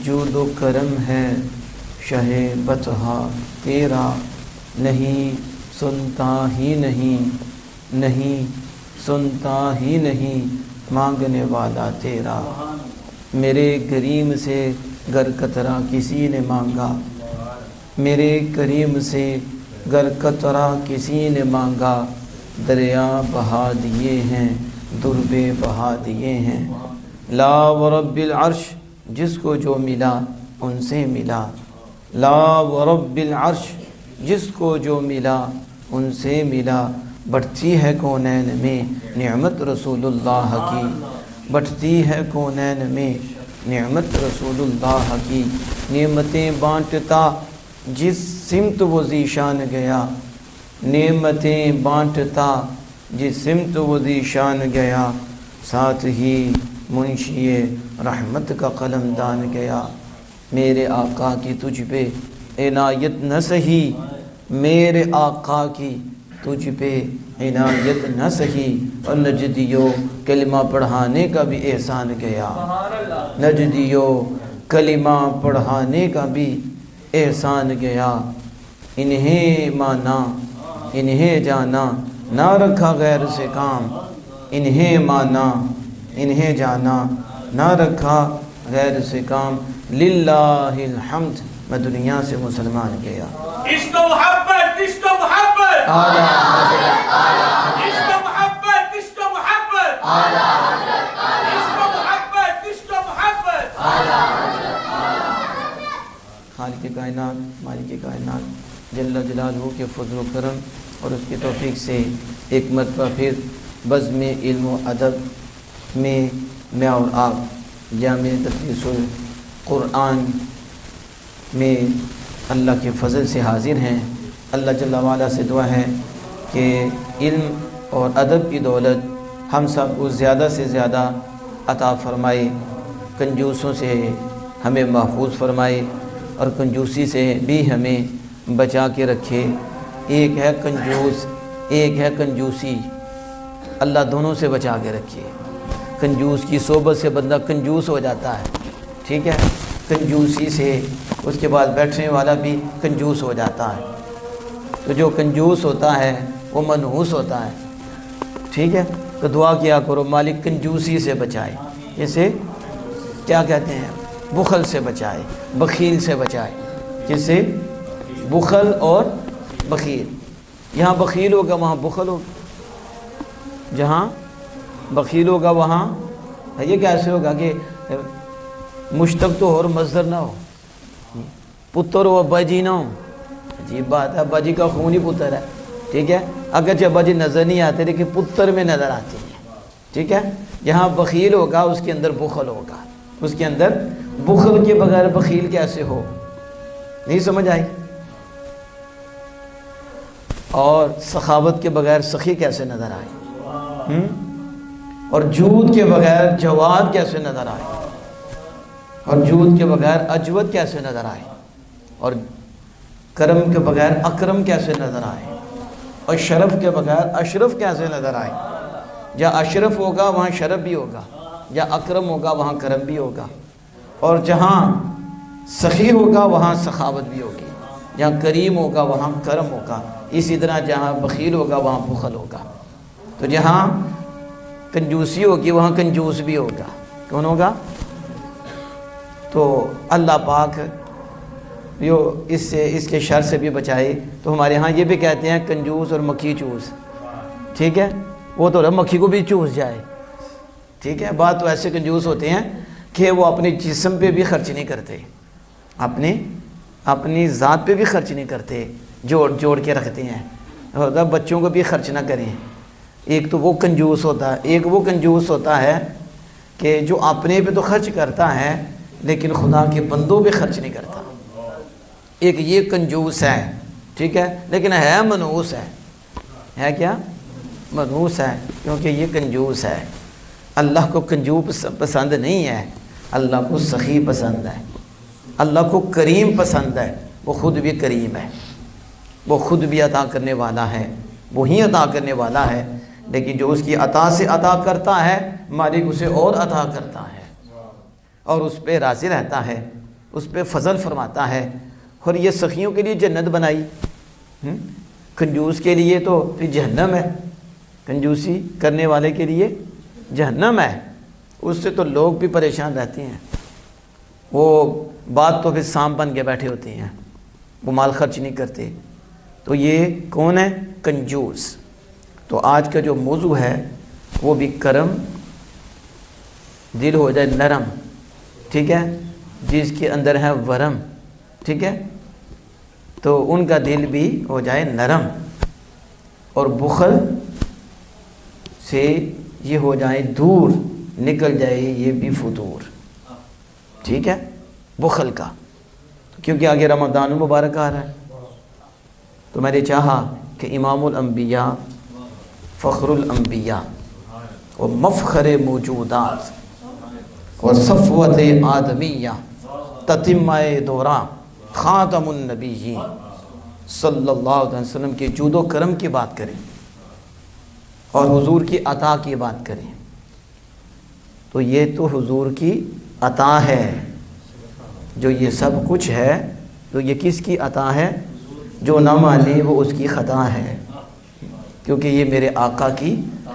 جود و کرم ہے شہ بطحا تیرا، نہیں سنتا ہی نہیں سنتا ہی نہیں مانگنے والا تیرا۔ میرے کریم سے گر قطرہ کسی نے مانگا، میرے کریم سے گر قطرہ کسی نے مانگا، دریا بہا دیے ہیں دربے بہا دیے ہیں۔ لا ورب العرش، جس کو جو ملا ان سے ملا، لا ورب العرش، جس کو جو ملا ان سے ملا۔ بٹھتی ہے کونین میں نعمت رسول اللہ کی، بٹھتی ہے کونین میں نعمت رسول اللہ کی۔ نعمتیں بانٹتا جس سمت وہ ذیشان گیا، نعمتیں بانٹتا جس سمت وہ ذیشان گیا، ساتھ ہی منشی رحمت کا قلم دان گیا۔ میرے آقا کی تجھ پہ عنایت نہ سہی، میرے آقا کی تجھ پہ عنایت نہ سہی، اور نجدیو کلمہ پڑھانے کا بھی احسان گیا، نجدیو کلمہ پڑھانے کا بھی احسان گیا۔ انہیں مانا انہیں جانا نہ رکھا غیر سے کام، انہیں مانا انہیں جانا نہ رکھا غیر سے کام۔ للہ الحمد، میں دنیا سے مسلمان گیا۔ عشق و محبت، عشق و محبت، اعلیٰ عشق و محبت، عشق و محبت، عشق و محبت، عشق و محبت۔ خالق کائنات مالک کائنات جل جلالہ کے فضل و کرم اور اس کی توفیق سے ایک مرتبہ پھر بزم علم و ادب میں اور آپ جامع تدریس القرآن میں اللہ کے فضل سے حاضر ہیں۔ اللہ جل وعلا سے دعا ہے کہ علم اور ادب کی دولت ہم سب کو زیادہ سے زیادہ عطا فرمائے، کنجوسوں سے ہمیں محفوظ فرمائے اور کنجوسی سے بھی ہمیں بچا کے رکھے۔ ایک ہے کنجوس، ایک ہے کنجوسی، اللہ دونوں سے بچا کے رکھے۔ کنجوس کی صحبت سے بندہ کنجوس ہو جاتا ہے، ٹھیک ہے، کنجوسی سے اس کے بعد بیٹھنے والا بھی کنجوس ہو جاتا ہے۔ تو جو کنجوس ہوتا ہے وہ منحوس ہوتا ہے، ٹھیک ہے۔ تو دعا کیا کرو مالک کنجوسی سے بچائے، اسے کیا کہتے ہیں، بخل سے بچائے، بخیل سے بچائے۔ جسے بخل اور بخیل، یہاں بخیل ہوگا وہاں بخل ہوگا، جہاں بخیل ہوگا وہاں یہ کیسے ہوگا کہ مشتق تو اور مصدر نہ ہو، پتر و ابا جی نہ ہو، عجیب بات ہے، ابا جی کا خون ہی پتر ہے، ٹھیک ہے، اگرچہ ابا جی نظر نہیں آتے لیکن پتر میں نظر آتے ہیں، ٹھیک ہے۔ جہاں بخیل ہوگا اس کے اندر بخل ہوگا، اس کے اندر بخل کے بغیر بخیل کیسے ہو، نہیں سمجھ آئی؟ اور سخاوت کے بغیر سخی کیسے نظر آئے، اور جود کے بغیر جواد کیسے نظر آئے، اور جود کے بغیر اجود کیسے نظر آئے، اور کرم کے بغیر اکرم کیسے نظر آئے، اور شرف کے بغیر اشرف کیسے نظر آئے۔ جہاں اشرف ہوگا وہاں شرف بھی ہوگا، جہاں اکرم ہوگا وہاں کرم بھی ہوگا، اور جہاں سخی ہوگا وہاں سخاوت بھی ہوگی، جہاں کریم ہوگا وہاں کرم ہوگا، اسی طرح جہاں بخیل ہوگا وہاں بخل ہوگا۔ تو جہاں کنجوسی ہوگی وہاں کنجوس بھی ہوگا، کون ہوگا؟ تو اللہ پاک جو اس کے شر سے بھی بچائے۔ تو ہمارے ہاں یہ بھی کہتے ہیں کنجوس اور مکھی چوس، ٹھیک ہے، وہ تو مکھی کو بھی چوس جائے، ٹھیک ہے۔ بات تو ایسے کنجوس ہوتے ہیں کہ وہ اپنے جسم پہ بھی خرچ نہیں کرتے، اپنی ذات پہ بھی خرچ نہیں کرتے، جوڑ کے رکھتے ہیں، بچوں کو بھی خرچ نہ کریں۔ ایک تو وہ کنجوس ہوتا ہے، ایک وہ کنجوس ہوتا ہے کہ جو اپنے پہ تو خرچ کرتا ہے لیکن خدا کے بندوں پہ خرچ نہیں کرتا، ایک یہ کنجوس ہے، ٹھیک ہے، لیکن ہے منحوس ہے کیا؟ منحوس ہے، کیونکہ یہ کنجوس ہے۔ اللہ کو کنجوس پسند نہیں ہے، اللہ کو سخی پسند ہے، اللہ کو کریم پسند ہے، وہ خود بھی کریم ہے، وہ خود بھی عطا کرنے والا ہے، وہی عطا کرنے والا ہے، لیکن جو اس کی عطا سے عطا کرتا ہے مالک اسے اور عطا کرتا ہے اور اس پہ راضی رہتا ہے۔ اس پہ فضل فرماتا ہے، اور یہ سخیوں کے لیے جنت بنائی، کنجوس کے لیے تو پھر جہنم ہے، کنجوسی کرنے والے کے لیے جہنم ہے، اس سے تو لوگ بھی پریشان رہتے ہیں، وہ بات تو پھر سانپ بن کے بیٹھے ہوتے ہیں، وہ مال خرچ نہیں کرتے۔ تو یہ کون ہے؟ کنجوس۔ تو آج کا جو موضوع ہے وہ بھی کرم، دل ہو جائے نرم، ٹھیک ہے، جس کے اندر ہے ورم، ٹھیک ہے، تو ان کا دل بھی ہو جائے نرم، اور بخل سے یہ ہو جائے دور، نکل جائے یہ بھی فطور، ٹھیک ہے، بخل کا، کیونکہ آگے رمضان المبارک آ رہا ہے۔ تو میں نے چاہا کہ امام الانبیاء، فخر الانبیاء اور مفخر موجودات اور صفوت آدمیہ، تتمہ دوران، خاتم النبیین صلی اللہ علیہ وسلم کے جود و کرم کی بات کریں اور حضور کی عطا کی بات کریں۔ تو یہ تو حضور کی عطا ہے، جو یہ سب کچھ ہے، تو یہ کس کی عطا ہے؟ جو نہ مانے وہ اس کی خطا ہے، کیونکہ یہ میرے آقا کی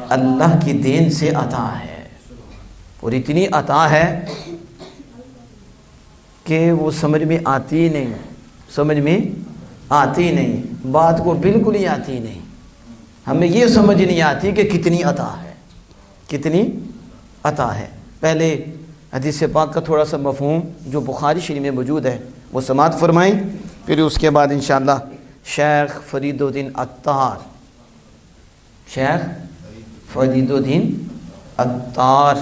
اللہ کی دین سے عطا ہے، اور اتنی عطا ہے کہ وہ سمجھ میں آتی نہیں، سمجھ میں آتی نہیں، بات کو بالکل ہی آتی نہیں، ہمیں یہ سمجھ نہیں آتی کہ کتنی عطا ہے، کتنی عطا ہے۔ پہلے حدیث پاک کا تھوڑا سا مفہوم جو بخاری شریف میں موجود ہے وہ سماعت فرمائیں، پھر اس کے بعد انشاءاللہ شیخ فرید الدین عطار، شیخ فرید الدین عطار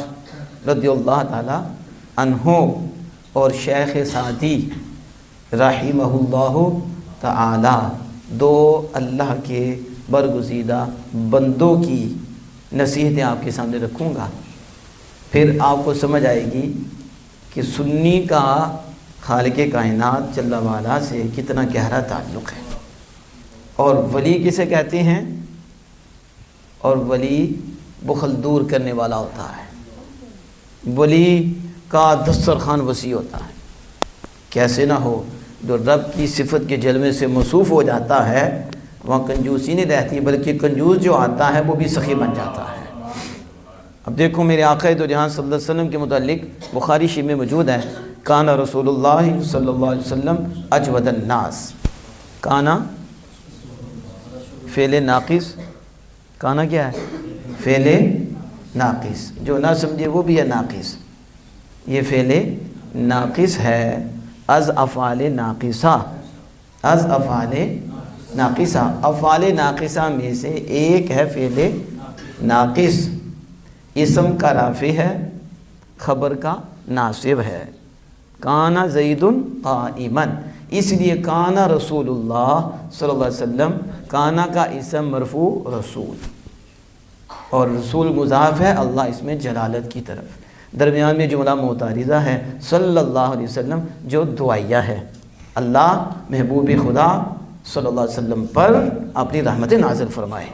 رضی اللہ تعالی عنہ اور شیخ سعدی رحمہ اللہ تعالی، دو اللہ کے برگزیدہ بندوں کی نصیحتیں آپ کے سامنے رکھوں گا، پھر آپ کو سمجھ آئے گی کہ سنی کا خالق کائنات جل وعلا سے کتنا گہرا تعلق ہے، اور ولی کسے کہتے ہیں، اور ولی بخل دور کرنے والا ہوتا ہے، ولی کا دسترخوان وسیع ہوتا ہے، کیسے نہ ہو، جو رب کی صفت کے جلوے سے موصوف ہو جاتا ہے وہاں کنجوسی نہیں رہتی، بلکہ کنجوس جو آتا ہے وہ بھی سخی بن جاتا ہے۔ اب دیکھو میرے آقا دو جہاں صلی اللہ علیہ وسلم کے متعلق بخاری شریف میں موجود ہے، کانا رسول اللہ صلی اللہ علیہ وسلم اجود الناس، کانا فعل ناقص، کانا کیا ہے؟ فعل ناقص، جو نہ سمجھے وہ بھی ہے ناقص، یہ فعل ناقص ہے، از افعال ناقصہ، از افعال ناقصہ، افعال ناقصہ میں سے ایک ہے فعل ناقص، اسم کا رافع ہے، خبر کا ناصب ہے، کانا زید قائما، اس لیے کانا رسول اللہ صلی اللہ علیہ وسلم، کانا کا اسم مرفوع رسول، اور رسول مضاف ہے اللہ اس میں جلالت کی طرف، درمیان میں جملہ معترضہ ہے صلی اللہ علیہ وسلم جو دعائیہ ہے، اللہ محبوب خدا صلی اللہ علیہ وسلم پر اپنی رحمت نازل فرمائے،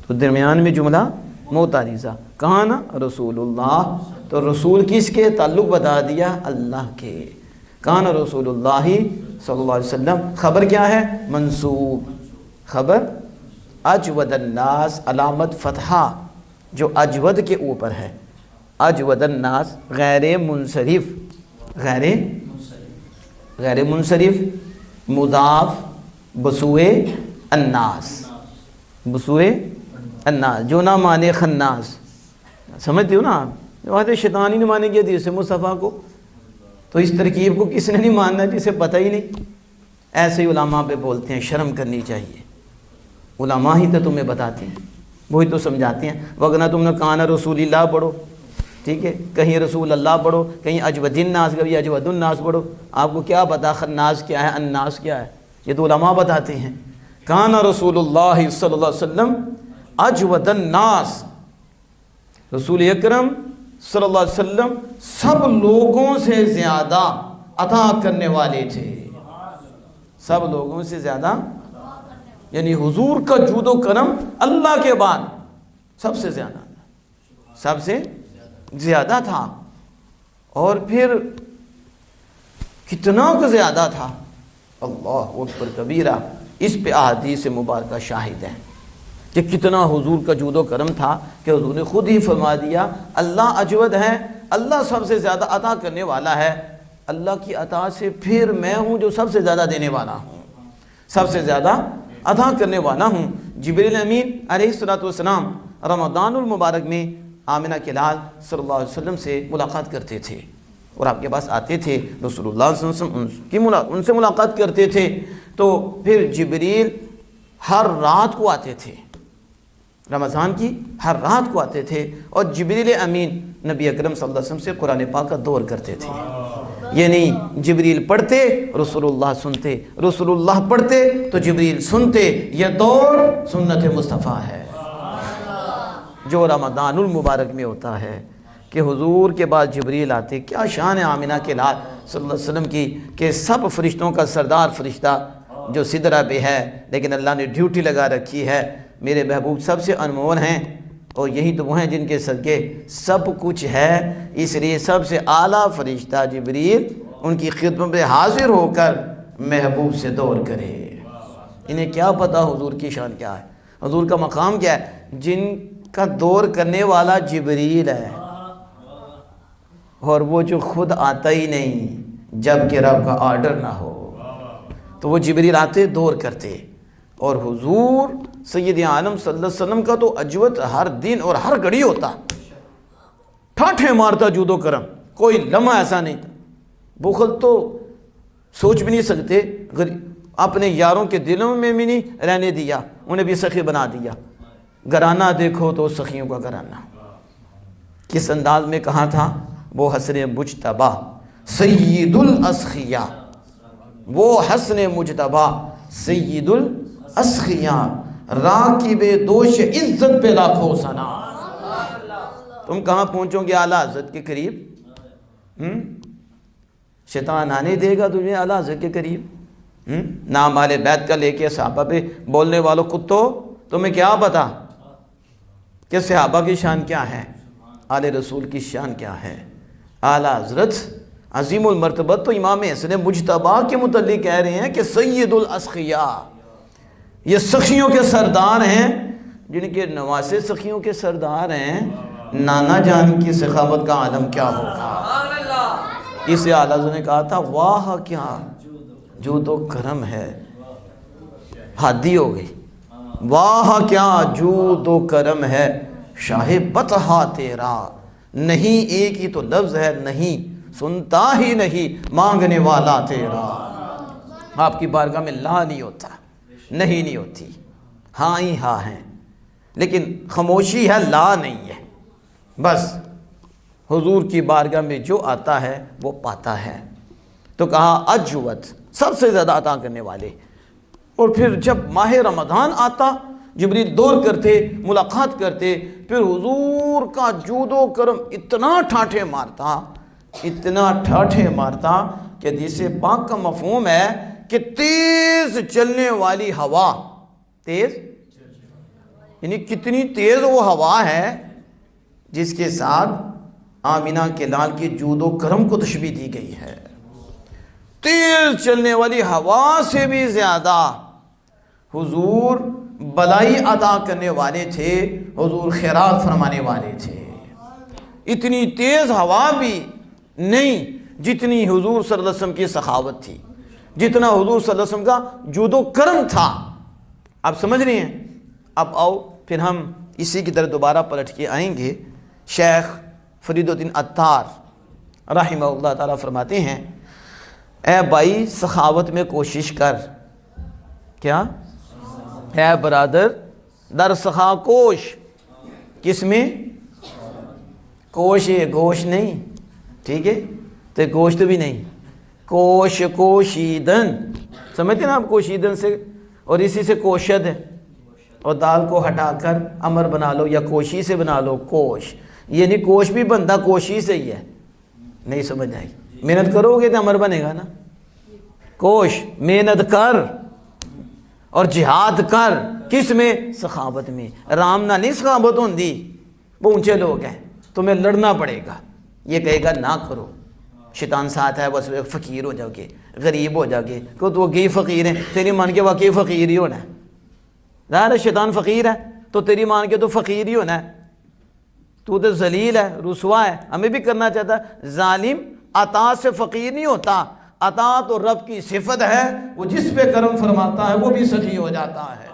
تو درمیان میں جملہ معترضہ، کانا رسول اللہ، تو رسول کس کے تعلق بتا دیا؟ اللہ کے، کانا رسول اللہ صلی اللہ علیہ وسلم، خبر کیا ہے؟ منصوب، خبر اجود الناس، علامت فتحہ جو اجود کے اوپر ہے، اجود الناس غیر منصرف، غیر منصرف، مضاف بسوئے الناس، بسوئے الناس، جو نہ مانے خناس، سمجھتے ہو نا آپ، جو شیطان ہی نہیں مانے گیا حدیث مصطفیٰ کو، تو اس ترکیب کو کس نے نہیں ماننا جسے پتہ ہی نہیں، ایسے ہی علماء پہ بولتے ہیں، شرم کرنی چاہیے، علماء ہی تو تمہیں بتاتے ہیں، وہی تو سمجھاتے ہیں، وگرنہ تم نے کانا رسول اللہ پڑھو، ٹھیک ہے، کہیں رسول اللہ پڑھو، کہیں اجود الناس، کبھی اجود الناس پڑھو، آپ کو کیا پتا خناس کیا ہے، الناس کیا ہے، یہ تو علماء بتاتے ہیں، کانا رسول اللہ صلی اللہ علیہ وسلم اجود الناس، رسول اکرم صلی اللہ علیہ وسلم سب لوگوں سے زیادہ عطا کرنے والے تھے، سب لوگوں سے زیادہ، یعنی حضور کا جود و کرم اللہ کے بعد سب سے زیادہ، سب سے زیادہ تھا، اور پھر کتنا کو زیادہ تھا، اللہ اکبر کبیرہ۔ اس پہ احادیث مبارکہ شاہد ہیں کہ کتنا حضور کا جود و کرم تھا کہ حضور نے خود ہی فرما دیا اللہ اجود ہے، اللہ سب سے زیادہ عطا کرنے والا ہے، اللہ کی عطا سے پھر میں ہوں جو سب سے زیادہ دینے والا ہوں، سب سے زیادہ عطا کرنے والا ہوں۔ جبریل امین علیہ السلام رمضان المبارک میں آمنہ کے لال صلی اللہ علیہ وسلم سے ملاقات کرتے تھے اور آپ کے پاس آتے تھے، رسول اللہ صلی اللہ علیہ وسلم ان سے ملاقات کرتے تھے، تو پھر جبریل ہر رات کو آتے تھے، رمضان کی ہر رات کو آتے تھے، اور جبریل امین نبی اکرم صلی اللہ علیہ وسلم سے قرآن پاک کا دور کرتے تھے۔ یعنی جبریل پڑھتے رسول اللہ سنتے، رسول اللہ پڑھتے تو جبریل سنتے، یہ دور سنت مصطفیٰ ہے جو رمضان المبارک میں ہوتا ہے کہ حضور کے بعد جبریل آتے۔ کیا شان ہے آمنہ کے لال صلی اللہ علیہ وسلم کی کہ سب فرشتوں کا سردار فرشتہ جو سدرہ پہ ہے، لیکن اللہ نے ڈیوٹی لگا رکھی ہے، میرے محبوب سب سے انمول ہیں، اور یہی تو وہ ہیں جن کے صدقے سب کچھ ہے، اس لیے سب سے اعلیٰ فرشتہ جبریل ان کی خدمت میں حاضر ہو کر محبوب سے دور کرے۔ انہیں کیا پتا حضور کی شان کیا ہے، حضور کا مقام کیا ہے، جن کا دور کرنے والا جبریل ہے، اور وہ جو خود آتا ہی نہیں جب کہ رب کا آرڈر نہ ہو، تو وہ جبریل آتے دور کرتے۔ اور حضور سید عالم صلی اللہ علیہ وسلم کا تو اجوت ہر دن اور ہر گھڑی ہوتا، ٹھاٹھے مارتا جود و کرم، کوئی لمحہ ایسا نہیں تھا۔ بخل تو سوچ بھی نہیں سکتے، اپنے یاروں کے دلوں میں بھی نہیں رہنے دیا، انہیں بھی سخی بنا دیا۔ گھرانہ دیکھو تو سخیوں کا گھرانہ کس انداز میں کہا تھا، وہ حسن مجتبہ سید الاسخیاء، وہ حسن مجتبہ سید الاسخیاء، راکب دوش عزت پہ لاکھوں ثنا۔ تم کہاں پہنچو گے اعلیٰ حضرت کے قریب؟ شیطان آنے دے گا تجھے اعلیٰ حضرت کے قریب؟ نام آل بیت کا لے کے صحابہ پہ بولنے والوں کتو، تمہیں کیا پتا کہ صحابہ کی شان کیا ہے، آل رسول کی شان کیا ہے؟ اعلیٰ حضرت عظیم المرتبت تو امام حسن مجتبیٰ کے متعلق کہہ رہے ہیں کہ سید الاسخیاء، یہ سخیوں کے سردار ہیں، جن کے نواسے سخیوں کے سردار ہیں، نانا جان کی سخاوت کا عالم کیا ہوگا۔ اسے اعلیٰ حضرت نے کہا تھا واہ کیا جود و کرم ہے، حادی ہو گئی، واہ کیا جود و کرم ہے شاہ بطحہ تیرا، نہیں ایک ہی تو لفظ ہے، نہیں سنتا ہی نہیں مانگنے والا تیرا۔ آپ کی بارگاہ میں لا نہیں ہوتا، نہیں ہوتی، ہاں ہی ہاں ہیں، لیکن خاموشی ہے، لا نہیں ہے۔ بس حضور کی بارگاہ میں جو آتا ہے وہ پاتا ہے۔ تو کہا اجود، سب سے زیادہ عطا کرنے والے۔ اور پھر جب ماہ رمضان آتا جبریل دور کرتے، ملاقات کرتے، پھر حضور کا جود و کرم اتنا ٹھاٹھے مارتا، اتنا ٹھاٹھے مارتا کہ حدیث پاک کا مفہوم ہے کہ تیز چلنے والی ہوا، تیز یعنی کتنی تیز وہ ہوا ہے جس کے ساتھ آمنہ کے لال کی جود و کرم کو تشبیہ دی گئی ہے۔ تیز چلنے والی ہوا سے بھی زیادہ حضور بلائی عطا کرنے والے تھے، حضور خیرات فرمانے والے تھے۔ اتنی تیز ہوا بھی نہیں جتنی حضور صلی اللہ علیہ وسلم کی سخاوت تھی، جتنا حضور صلی اللہ علیہ وسلم کا جود و کرم تھا۔ آپ سمجھ رہے ہیں؟ اب آؤ پھر ہم اسی کی طرف دوبارہ پلٹ کے آئیں گے۔ شیخ فرید الدین عطار رحمہ اللہ تعالیٰ فرماتے ہیں، اے بھائی سخاوت میں کوشش کر، کیا اے برادر در سخا کوش، کس میں؟ کوش ہے، گوش نہیں، ٹھیک ہے؟ تو گوشت بھی نہیں، کوش، کوشیدن، سمجھتے نا آپ کوشیدن سے، اور اسی سے کوشد ہے، اور دال کو ہٹا کر امر بنا لو یا کوشی سے بنا لو کوش، یعنی کوش بھی بندہ کوشی سے ہی ہے۔ نہیں سمجھ آئی؟ محنت کرو گے تو امر بنے گا نا۔ کوش محنت کر اور جہاد کر، کس میں؟ سخاوت میں۔ رامنا نہیں سخاوت ہوندی، وہ اونچے لوگ ہیں، تمہیں لڑنا پڑے گا، یہ کہے گا نہ کرو، شیطان ساتھ ہے بس فقیر ہو جاؤ گے، غریب ہو جاؤ گے، کہ تو وہ گئی فقیر ہیں، تیری مان کے واقعی فقیر ہی ہونا ہے۔ ظاہر ہے شیطان فقیر ہے تو تیری مان کے تو فقیر ہی ہونا ہے، تو ذلیل ہے، رسوا ہے۔ ہمیں بھی کرنا چاہتا ہے، ظالم عطا سے فقیر نہیں ہوتا، عطا تو رب کی صفت ہے، وہ جس پہ کرم فرماتا ہے وہ بھی سخی ہو جاتا ہے،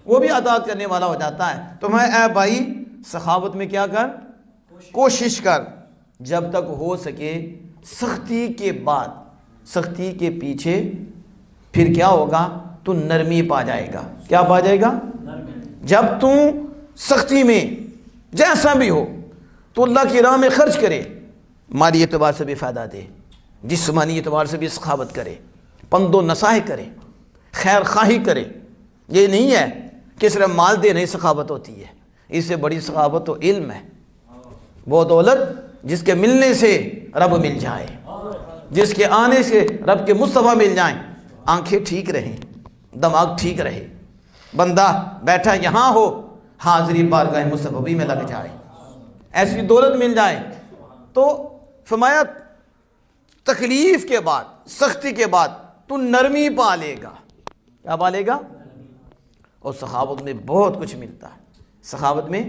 وہ بھی عطا کرنے والا ہو جاتا ہے۔ تو میں اے بھائی سخاوت میں کیا کر، کوشش کر، جب تک ہو سکے۔ سختی کے بعد، سختی کے پیچھے پھر کیا ہوگا، تو نرمی پا جائے گا۔ کیا پا جائے گا؟ جب تو سختی میں جیسا بھی ہو تو اللہ کی راہ میں خرچ کرے، مالی اعتبار سے بھی فائدہ دے، جسمانی اعتبار سے بھی سخاوت کرے، پند و نصائح کرے، خیر خواہی کرے۔ یہ نہیں ہے کہ صرف مال دینے ہی سخاوت ہوتی ہے، اس سے بڑی سخاوت تو علم ہے، وہ دولت جس کے ملنے سے رب مل جائے، جس کے آنے سے رب کے مصطفیٰ مل جائیں، آنکھیں ٹھیک رہیں، دماغ ٹھیک رہے، بندہ بیٹھا یہاں ہو حاضری بارگاہ مصطفی میں لگ جائے، ایسی دولت مل جائے۔ تو فرمایا تکلیف کے بعد، سختی کے بعد تو نرمی پا لے گا۔ کیا پا لے گا؟ اور سخاوت میں بہت کچھ ملتا ہے۔ سخاوت میں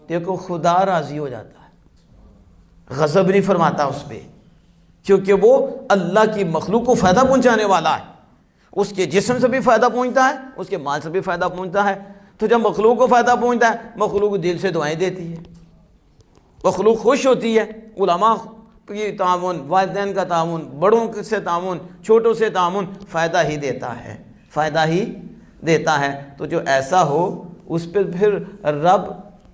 دیکھو خدا راضی ہو جاتا ہے، غضب نہیں فرماتا اس پہ، کیونکہ وہ اللہ کی مخلوق کو فائدہ پہنچانے والا ہے، اس کے جسم سے بھی فائدہ پہنچتا ہے، اس کے مال سے بھی فائدہ پہنچتا ہے۔ تو جب مخلوق کو فائدہ پہنچتا ہے، مخلوق دل سے دعائیں دیتی ہے، مخلوق خوش ہوتی ہے، علماء کی تعاون، والدین کا تعاون، بڑوں سے تعاون، چھوٹوں سے تعاون فائدہ ہی دیتا ہے، فائدہ ہی دیتا ہے۔ تو جو ایسا ہو اس پہ پھر رب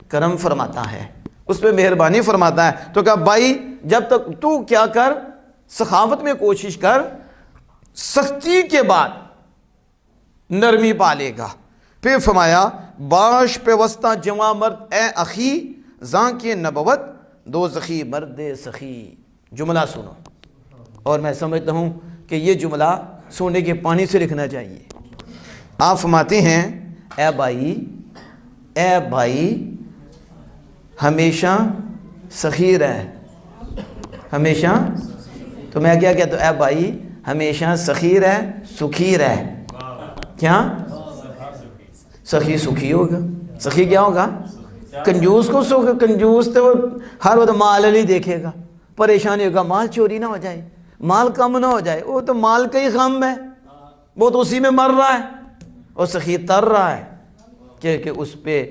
کرم فرماتا ہے، اس پہ مہربانی فرماتا ہے۔ تو کہا بھائی جب تک تو کیا کر، سخاوت میں کوشش کر، سختی کے بعد نرمی پالے گا۔ پھر فرمایا باش پہ وسطہ جواں مرد اے اخی، زاں کے نبوت دو زخی مرد سخی۔ جملہ سنو، اور میں سمجھتا ہوں کہ یہ جملہ سونے کے پانی سے لکھنا چاہیے۔ آپ فرماتے ہیں اے بھائی ہمیشہ سخی رہ، ہمیشہ، تو میں کیا کہتا ہوں، اے بھائی ہمیشہ سخی رہ، سکھی رہ۔ کیا؟ سخی سکھی ہوگا، سخی کیا ہوگا؟ کنجوس کو سکھ، کنجوس تو ہر وقت مال علی دیکھے گا، پریشانی ہوگا مال چوری نہ ہو جائے، مال کم نہ ہو جائے، وہ تو مال کا ہی غم ہے، وہ تو اسی میں مر رہا ہے، اور سخی تر رہا ہے کہ اس پہ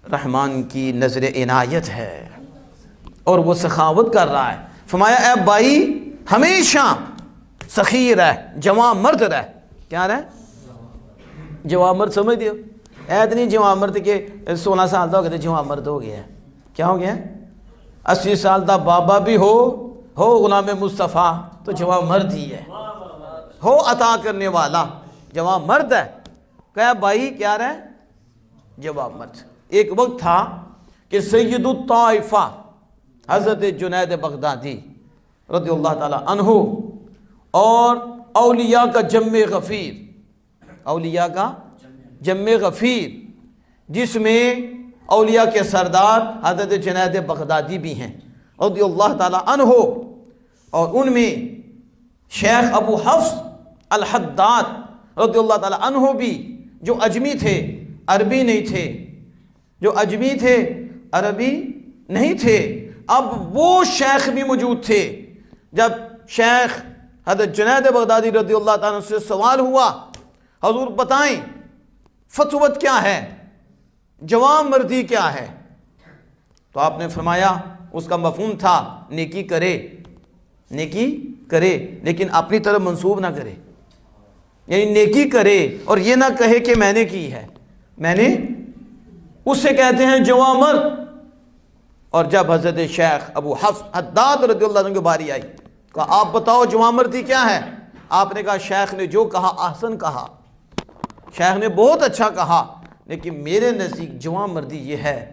رحمان کی نظر عنایت ہے اور وہ سخاوت کر رہا ہے۔ فرمایا اے بھائی ہمیشہ سخی رہ، جواں مرد رہ۔ کیا رہ؟ جواں مرد سمجھ دیو، اتنی جواں مرد کے 16 سال دا ہو گئے تو جواں مرد ہو گیا ہے۔ کیا ہو گیا؟ 80 سال دا بابا بھی ہو غلام مصطفیٰ تو جواں مرد ہی ہے، ہو عطا کرنے والا، جواں مرد ہے۔ کہا بھائی کیا رہ؟ جواں مرد۔ ایک وقت تھا کہ سید الطائفہ حضرت جنید بغدادی رضی اللہ تعالی عنہ اور اولیاء کا جم غفیر، اولیاء کا جم غفیر، جس میں اولیاء کے سردار حضرت جنید بغدادی بھی ہیں رضی اللہ تعالی عنہ، اور ان میں شیخ ابو حفص الحداد رضی اللہ تعالی عنہ بھی، جو اجمی تھے، عربی نہیں تھے، جو اجمی تھے عربی نہیں تھے۔ اب وہ شیخ بھی موجود تھے۔ جب شیخ حضرت جنید بغدادی رضی اللہ تعالیٰ عنہ سے سوال ہوا حضور بتائیں فتوت کیا ہے، جواں مردی کیا ہے، تو آپ نے فرمایا اس کا مفہوم تھا نیکی کرے، نیکی کرے لیکن اپنی طرف منسوب نہ کرے، یعنی نیکی کرے اور یہ نہ کہے کہ میں نے کی ہے، میں نے، اس سے کہتے ہیں جواں مرد۔ اور جب حضرت شیخ ابو حفص حداد رضی اللہ عنہ کی باری آئی، کہا آپ بتاؤ جواں مردی کیا ہے؟ آپ نے کہا شیخ نے جو کہا احسن کہا، شیخ نے بہت اچھا کہا، لیکن میرے نزدیک جواں مردی یہ ہے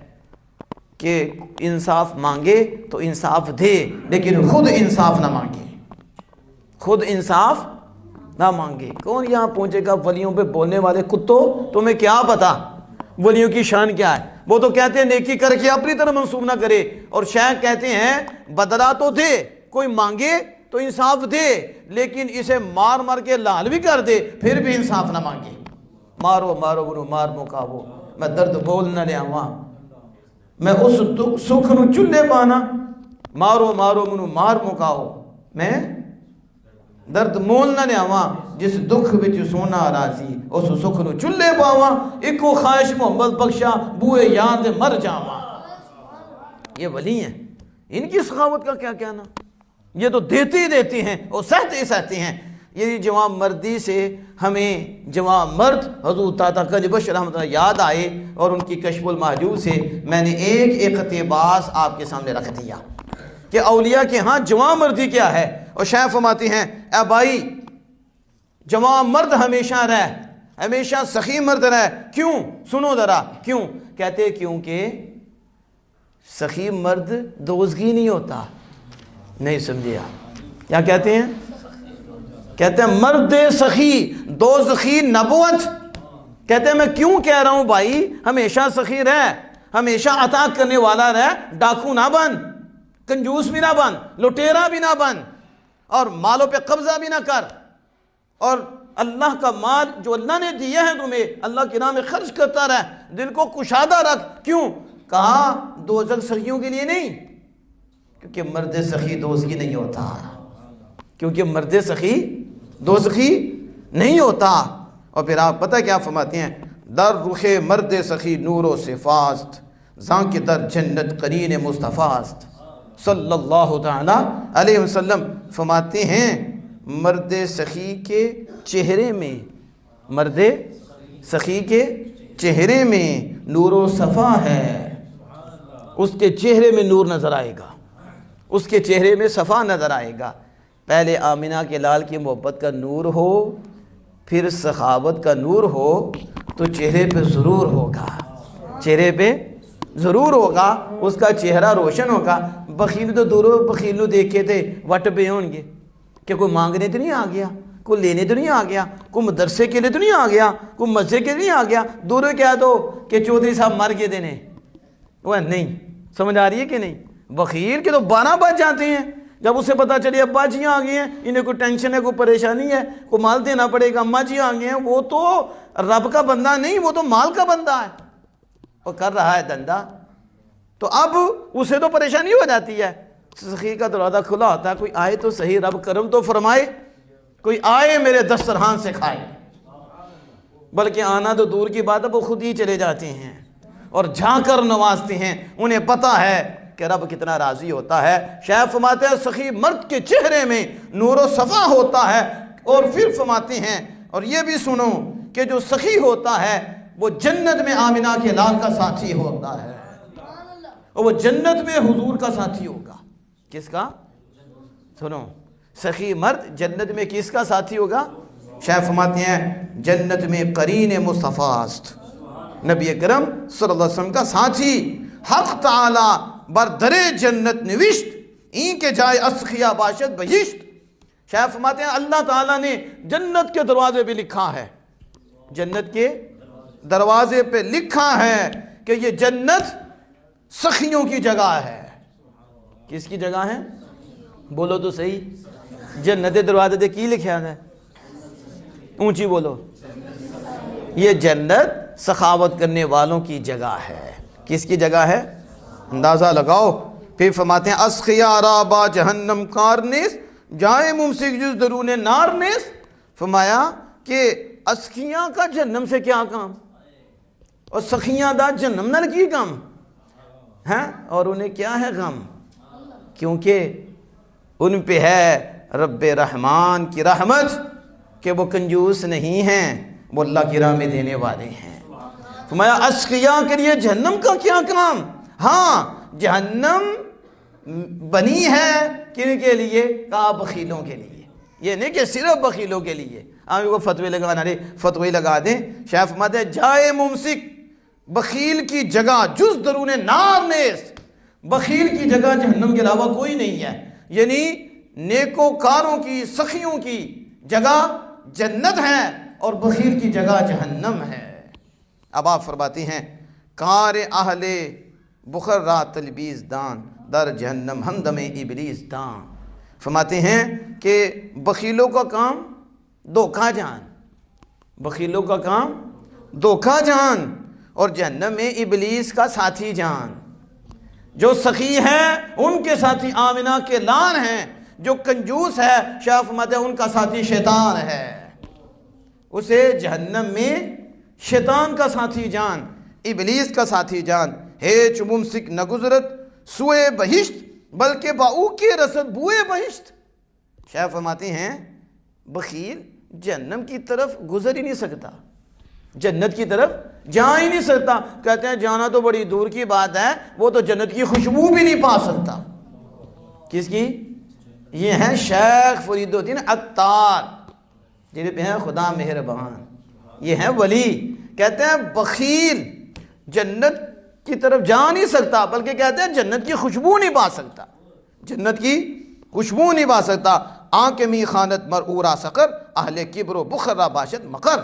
کہ انصاف مانگے تو انصاف دے، لیکن خود انصاف نہ مانگے، خود انصاف نہ مانگے۔ کون یہاں پہنچے گا ولیوں پہ بولنے والے کتوں، تمہیں کیا پتا ولیوں کی شان کیا ہے؟ وہ تو کہتے ہیں نیکی کر کے اپنی طرح منسوب نہ کرے، اور شیخ کہتے ہیں بدلہ تو دے کوئی مانگے تو انصاف دے، لیکن اسے مار مار کے لال بھی کر دے پھر بھی انصاف نہ مانگے۔ مارو مارو منو مار مکاو، میں درد بول نہ لیاواں، میں اس سکھ نو چلے پانا۔ مارو مارو منو مار مکاو، میں درد مول نہ لیاواں، جس دکھ وچ سونا راضی اس سکھ نو چلے پاواں۔ ایکو خواہش محمد بخشا بوئے یار دے مر جاواں۔ یہ ولی ہیں، ان کی سخاوت کا کیا کہنا؟ یہ تو دیتے ہی دیتے ہیں اور سہتے ہی سہتے ہیں۔ یہ جوان مردی سے ہمیں جوان مرد حضور تاتا کج بخش رحمۃ اللہ یاد آئے، اور ان کی کشف المحجوب سے میں نے ایک اقتباس آپ کے سامنے رکھ دیا کہ اولیاء کے ہاں جوان مردی کیا ہے۔ اور شیخ فرماتے ہیں اے بھائی جوان مرد ہمیشہ رہ، ہمیشہ سخی مرد رہ۔ کیوں؟ سنو ذرا کیوں؟ کہتے کیونکہ سخی مرد دوزگی نہیں ہوتا۔ نہیں سمجھے آپ کیا کہتے ہیں؟ کہتے ہیں مرد سخی دوزخی نبوت۔ کہتے ہیں میں کیوں کہہ رہا ہوں بھائی ہمیشہ سخی رہ، ہمیشہ عطا کرنے والا رہ، ڈاکو نہ بن، کنجوس بھی نہ بن، لٹیرا بھی نہ بن، اور مالوں پہ قبضہ بھی نہ کر، اور اللہ کا مال جو اللہ نے دیا ہے تمہیں اللہ کے نام میں خرچ کرتا رہ، دل کو کشادہ رکھ۔ کیوں؟ کہا دوزخ سخیوں کے لیے نہیں، کیونکہ مرد سخی دوزخی نہیں ہوتا، کیونکہ مرد سخی دوزخی نہیں ہوتا۔ اور پھر آپ پتہ کیا فرماتے ہیں؟ در رخ مرد سخی نور و صفاست، زاں کے در جنت قرین مصطفیٰست، صلی اللہ تعالی علیہ وسلم۔ فرماتے ہیں مرد سخی کے چہرے میں، مرد سخی کے چہرے میں نور و صفا ہے، اس کے چہرے میں نور نظر آئے گا، اس کے چہرے میں صفا نظر آئے گا۔ پہلے آمنہ کے لال کی محبت کا نور ہو، پھر سخاوت کا نور ہو، تو چہرے پہ ضرور ہوگا، چہرے پہ ضرور ہوگا، اس کا چہرہ روشن ہوگا۔ بخیل تو دوروں بخیل دیکھے تھے وٹ پہ ہوں گے کہ کوئی مانگنے تو نہیں آ گیا، کوئی لینے تو نہیں آ گیا، کوئی مدرسے کے لیے تو نہیں آ گیا، کوئی مسجد کے لیے نہیں آ گیا۔ دوروں کیا دو کہ چودھری صاحب مر گئے دینے، وہ نہیں سمجھ آ رہی ہے کہ نہیں؟ بخیل کے تو 12 بج جاتے ہیں جب اسے پتا چلی ابا جی آ گئے ہیں، انہیں کوئی ٹینشن ہے، کوئی پریشانی ہے، کوئی مال دینا پڑے گا، اماں جی آ گئے ہیں۔ وہ تو رب کا بندہ نہیں، وہ تو مال کا بندہ ہے، وہ کر رہا ہے دندہ، تو اب اسے تو پریشانی ہو جاتی ہے۔ سخی کا دروازہ کھلا ہوتا ہے، کوئی آئے تو صحیح، رب کرم تو فرمائے، کوئی آئے میرے دسترخوان سے کھائے۔ بلکہ آنا تو دور کی بات ہے، وہ خود ہی چلے جاتے ہیں اور جھا کر نوازتے ہیں، انہیں پتہ ہے کہ رب کتنا راضی ہوتا ہے۔ شیخ فرماتے ہیں سخی مرد کے چہرے میں نور و صفا ہوتا ہے، اور پھر فرماتے ہیں اور یہ بھی سنو کہ جو سخی ہوتا ہے وہ جنت میں آمنہ کے لال کا ساتھی ہوتا ہے، اور وہ جنت میں حضور کا ساتھی ہوگا۔ کس کا؟ سنو، سخی مرد جنت میں کس کا ساتھی ہوگا؟ شیخ فرماتے ہیں جنت میں قرین مصطفیٰست، نبی اکرم صلی اللہ علیہ وسلم کا ساتھی۔ حق تعالی بردر جنت نوشت، این کے جائے اسخیا باشد بہشت۔ شیخ فرماتے ہیں اللہ تعالیٰ نے جنت کے دروازے پہ لکھا ہے، جنت کے دروازے پہ لکھا ہے کہ یہ جنت سخیوں کی جگہ ہے۔ کس کی جگہ ہے؟ بولو تو صحیح، جنت دروازے پہ کی لکھا ہے؟ اونچی بولو۔ یہ جنت سخاوت کرنے والوں کی جگہ ہے۔ کس کی جگہ ہے؟ اندازہ لگاؤ۔ پھر فرماتے ہیں اسخیا رابا جہنم کارنیس، جائے ممسک جز درون نارنیس۔ فرمایا کہ اسخیاں کا جہنم سے کیا کام، اور سخیاں دا جہنم نہ کی کام ہے، اور انہیں کیا ہے غم؟ کیونکہ ان پہ ہے رب رحمان کی رحمت کہ وہ کنجوس نہیں ہیں، وہ اللہ کی راہ میں دینے والے ہیں۔ فرمایا اسخیاء کے لیے جہنم کا کیا کام؟ ہاں جہنم بنی ہے کن کے لیے؟ کہا بخیلوں کے لیے۔ یہ نہیں کہ صرف بخیلوں کے لیے، آئیں کو فتوے لگانا رہے فتوے لگا دیں۔ شیخ فرماتے ہیں جائے ممسک، بخیل کی جگہ جز درون نار نیس، بخیل کی جگہ جہنم کے علاوہ کوئی نہیں ہے، یعنی نیکوکاروں کی سخیوں کی جگہ جنت ہے اور بخیل کی جگہ جہنم ہے۔ اب آپ فرماتے ہیں کار اہل بخر را تلبیز دان، در جہنم ہندم ابلیس دان۔ فرماتے ہیں کہ بخیلوں کا کام دھوکہ جان، بخیلوں کا کام دھوکہ جان، اور جہنم میں ابلیس کا ساتھی جان۔ جو سخی ہے ان کے ساتھی آمنہ کے لان ہیں، جو کنجوس ہے شاہ فرماتے ہیں ان کا ساتھی شیطان ہے۔ اسے جہنم میں شیطان کا ساتھی جان، ابلیس کا ساتھی جان۔ ہیچ ممسک نہ گزرت سوئے بہشت بلکہ باؤ کے رسد بوئے بہشت۔ شاہ فرماتے ہیں بخیل جہنم کی طرف گزر ہی نہیں سکتا، جنت کی طرف جا ہی نہیں سکتا۔ کہتے ہیں جانا تو بڑی دور کی بات ہے، وہ تو جنت کی خوشبو بھی نہیں پا سکتا۔ کس کی؟ یہ ہیں شیخ فرید الدین عطار، جنہیں پہ ہیں خدا مہربان، یہ ہیں ولی۔ کہتے ہیں بخیل جنت کی طرف جا نہیں سکتا، بلکہ کہتے ہیں جنت کی خوشبو نہیں پا سکتا، جنت کی خوشبو نہیں پا سکتا۔ آنکھ می خانت مرعورا سقر اہل کبر و بخر را باشد مقر۔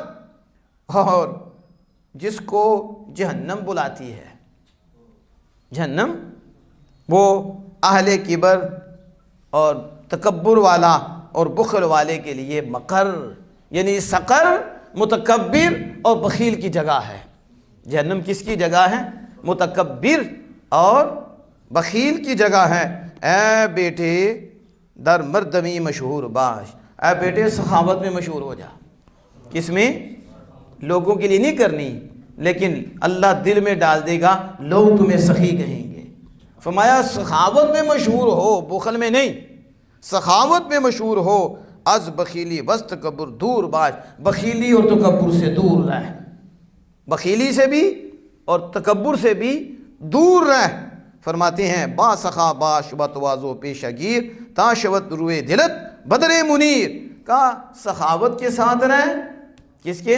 اور جس کو جہنم بلاتی ہے، جہنم وہ اہل کبر اور تکبر والا اور بخل والے کے لیے مقر، یعنی سقر متکبر اور بخیل کی جگہ ہے۔ جہنم کس کی جگہ ہے؟ متکبر اور بخیل کی جگہ ہے۔ اے بیٹے در مردمی مشہور باش، اے بیٹے سخاوت میں مشہور ہو جا۔ کس میں؟ لوگوں کے لیے نہیں کرنی، لیکن اللہ دل میں ڈال دے گا، لوگ تمہیں سخی کہیں گے۔ فرمایا سخاوت میں مشہور ہو، بخل میں نہیں، سخاوت میں مشہور ہو۔ از بخیلی وسط تکبر دور باش، بخیلی اور تکبر سے دور رہ، بخیلی سے بھی اور تکبر سے بھی دور رہ۔ فرماتے ہیں با سخا باش و تواضع پیش گیر تا شود روئے دلت بدر منیر۔ کا سخاوت کے ساتھ رہ، کس کے؟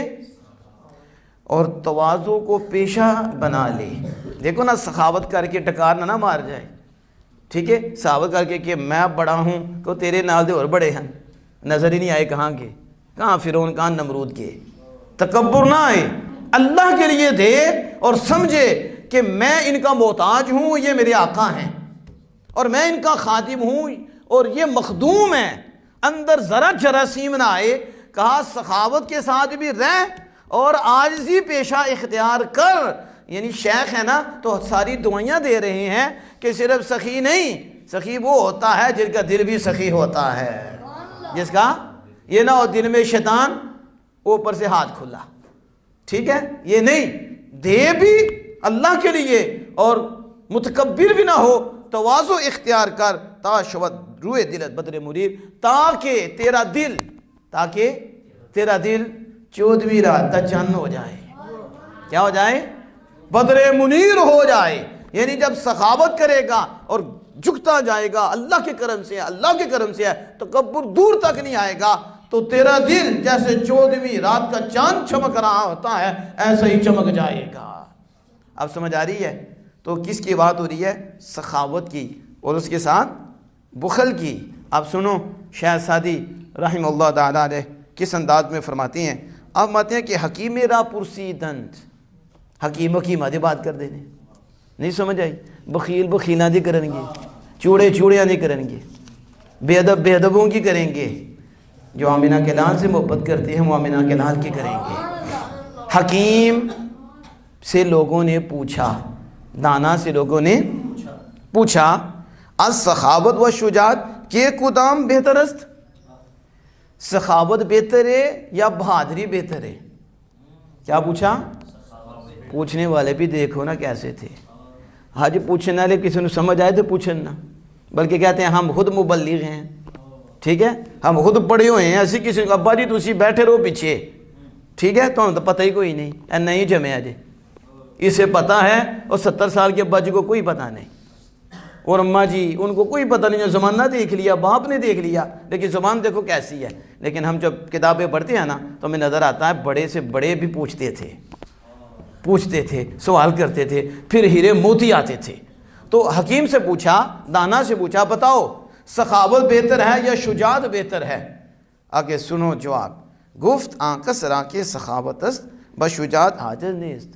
اور تواضع کو پیشہ بنا لے۔ دیکھو نا سخاوت کر کے ٹکار نہ مار جائے، ٹھیک ہے؟ سخاوت کر کے کہ میں بڑا ہوں کہ تیرے نال دے اور بڑے ہیں، نظر ہی نہیں آئے کہاں کے، کہاں فرعون کہاں نمرود کے۔ تکبر نہ آئے، اللہ کے لیے دے اور سمجھے کہ میں ان کا محتاج ہوں، یہ میرے آقا ہیں، اور میں ان کا خادم ہوں اور یہ مخدوم ہیں۔ اندر ذرا جراثیم نہ آئے، کہا سخاوت کے ساتھ بھی رہ اور عاجزی پیشہ اختیار کر۔ یعنی شیخ ہے نا تو ساری دعائیاں دے رہے ہیں کہ صرف سخی نہیں، سخی وہ ہوتا ہے جن کا دل بھی سخی ہوتا ہے، جس کا یہ نہ ہو دل میں شیطان اوپر سے ہاتھ کھلا، ٹھیک ہے؟ یہ نہیں، دے بھی اللہ کے لیے اور متکبر بھی نہ ہو، تواضع اختیار کر۔ تا شود روئے دلت بدر مریر، تاکہ تیرا دل 14ویں رات کا چاند ہو جائے۔ کیا ہو جائے؟ بدر منیر ہو جائے۔ یعنی جب سخاوت کرے گا اور جھکتا جائے گا، اللہ کے کرم سے ہے، اللہ کے کرم سے ہے، تکبر دور تک نہیں آئے گا، تو تیرا دل جیسے 14ویں رات کا چاند چمک رہا ہوتا ہے ایسا ہی چمک جائے گا۔ اب سمجھ آ رہی ہے؟ تو کس کی بات ہو رہی ہے؟ سخاوت کی، اور اس کے ساتھ بخل کی۔ اب سنو شیخ سعدی رحمہ اللہ تعالیٰ علیہ کس انداز میں فرماتے ہیں۔ اب فرماتے ہیں کہ حکیم را پرسیدند، حکیم حکیم آدھی بات کر دینے، نہیں سمجھ آئی؟ بخیل بخیلاں دی کریں گے، چوڑے چوڑیاں دی کریں گے، بے ادب بے ادبوں کی کریں گے، جو آمنہ کے لال سے محبت کرتے ہیں وہ آمنہ کے لال کی کریں گے۔ حکیم سے لوگوں نے پوچھا، دانا سے لوگوں نے پوچھا، السخاوت و شجاعت کے کدام بہتر است؟ سخاوت بہتر ہے یا بہادری بہتر ہے؟ کیا پوچھا؟ پوچھنے والے بھی دیکھو نا کیسے تھے۔ حج پوچھنے والے کسی نے سمجھ آئے تو پوچھنا، بلکہ کہتے ہیں ہم خود مبلغ ہیں، ٹھیک ہے، ہم خود پڑھے ہوئے ہیں، ایسی کسی کو ابا جی تسی بیٹھے رہو پیچھے، ٹھیک ہے، تو ہم تو پتہ ہی کوئی نہیں، اے نہیں جمع آجے، اسے پتہ ہے، اور 70 سال کے ابا جی کو کوئی پتہ نہیں، اور اماں جی ان کو کوئی پتہ نہیں، زمانہ دیکھ لیا، باپ نے دیکھ لیا، لیکن زبان دیکھو کیسی ہے۔ لیکن ہم جب کتابیں پڑھتے ہیں نا تو ہمیں نظر آتا ہے بڑے سے بڑے بھی پوچھتے تھے، سوال کرتے تھے، پھر ہیرے موتی آتے تھے۔ تو حکیم سے پوچھا، دانا سے پوچھا، بتاؤ سخاوت بہتر ہے یا شجاعت بہتر ہے؟ آگے سنو جواب، گفت آن کسرا کے سخاوت است بشجاعت حاجت نیست۔